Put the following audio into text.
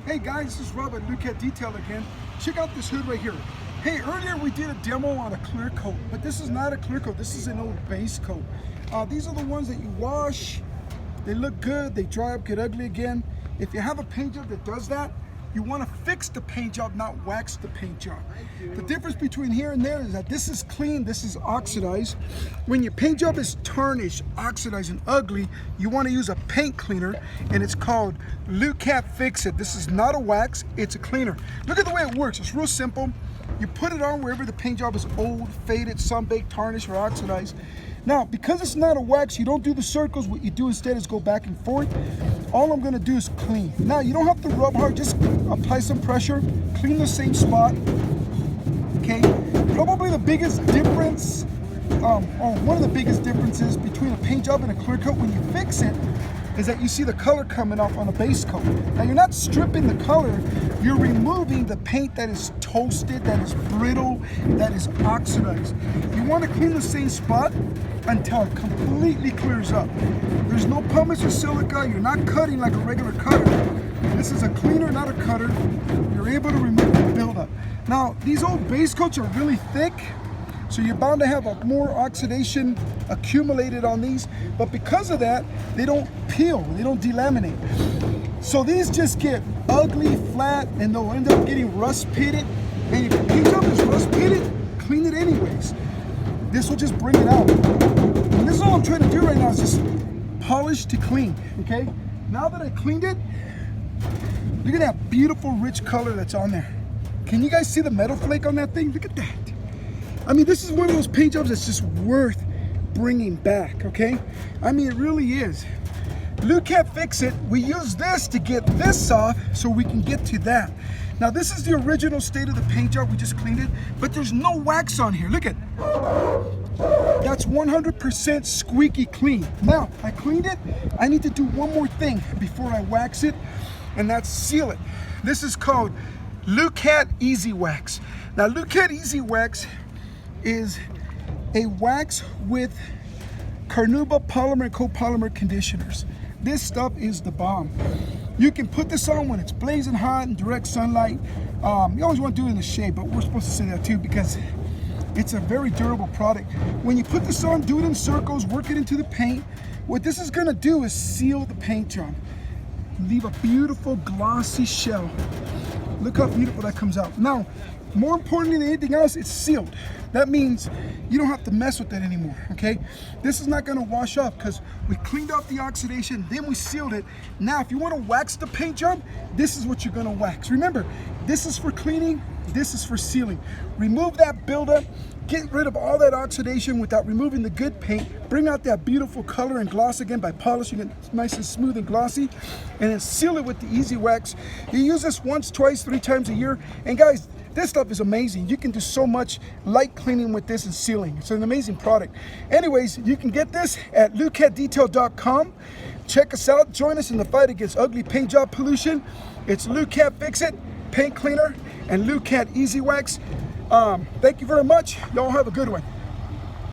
Hey guys, this is Rob at Lukat Detail again. Check out this hood right here. Hey, earlier we did a demo on a clear coat, but this is not a clear coat. This is an old base coat. These are the ones that you wash. They look good, they dry up, get ugly again. If you have a paint job that does that, you want to fix the paint job, not wax the paint job. The difference between here and there is that this is clean, this is oxidized. When your paint job is tarnished, oxidized, and ugly, you want to use a paint cleaner, and it's called Lukat Fix It. This is not a wax, it's a cleaner. Look at the way it works. It's real simple. You put it on wherever the paint job is old, faded, sunbaked, tarnished, or oxidized. Now, because it's not a wax, you don't do the circles. What you do instead is go back and forth. All I'm gonna do is clean. Now, you don't have to rub hard, just apply some pressure, clean the same spot, okay? Probably the biggest difference, or one of the biggest differences between a paint job and a clear coat when you fix it is that you see the color coming off on a base coat. Now, you're not stripping the color, you're removing the paint that is toasted, that is brittle, that is oxidized. You want to clean the same spot until it completely clears up. There's no pumice or silica, you're not cutting like a regular cutter. This is a cleaner, not a cutter. You're able to remove the buildup. Now, these old base coats are really thick, so you're bound to have more oxidation accumulated on these, but because of that, they don't peel, they don't delaminate. So these just get ugly, flat, and they'll end up getting rust pitted. And if your paint job is rust pitted, clean it anyways. This will just bring it out. And this is all I'm trying to do right now, is just polish to clean, okay? Now that I cleaned it, look at that beautiful rich color that's on there. Can you guys see the metal flake on that thing? Look at that. I mean, this is one of those paint jobs that's just worth bringing back, okay? I mean, it really is. Lukat Fix It, we use this to get this off so we can get to that. Now, this is the original state of the paint job. We just cleaned it, but there's no wax on here. Look at, that's 100% squeaky clean. Now, I cleaned it. I need to do one more thing before I wax it, and that's seal it. This is called Lukat Easy Wax. Now, Lukat Easy Wax is a wax with carnauba polymer and copolymer conditioners. This stuff is the bomb. You can put this on when it's blazing hot in direct sunlight. You always want to do it in the shade, but we're supposed to say that too because it's a very durable product. When you put this on, do it in circles, work it into the paint. What this is gonna do is seal the paint job. Leave a beautiful glossy shell. Look how beautiful that comes out. Now, more importantly than anything else, it's sealed. That means you don't have to mess with it anymore, okay? This is not gonna wash off because we cleaned off the oxidation, then we sealed it. Now, if you wanna wax the paint job, this is what you're gonna wax. Remember, this is for cleaning, this is for sealing. Remove that buildup, get rid of all that oxidation without removing the good paint, bring out that beautiful color and gloss again by polishing it nice and smooth and glossy, and then seal it with the Easy Wax. You use this once, twice, 3 times a year, and guys, this stuff is amazing. You can do so much light cleaning with this and sealing. It's an amazing product. Anyways, you can get this at lukatdetail.com. Check us out. Join us in the fight against ugly paint job pollution. It's Lukat Fix It, paint cleaner, and Lukat Easy Wax. Thank you very much. Y'all have a good one.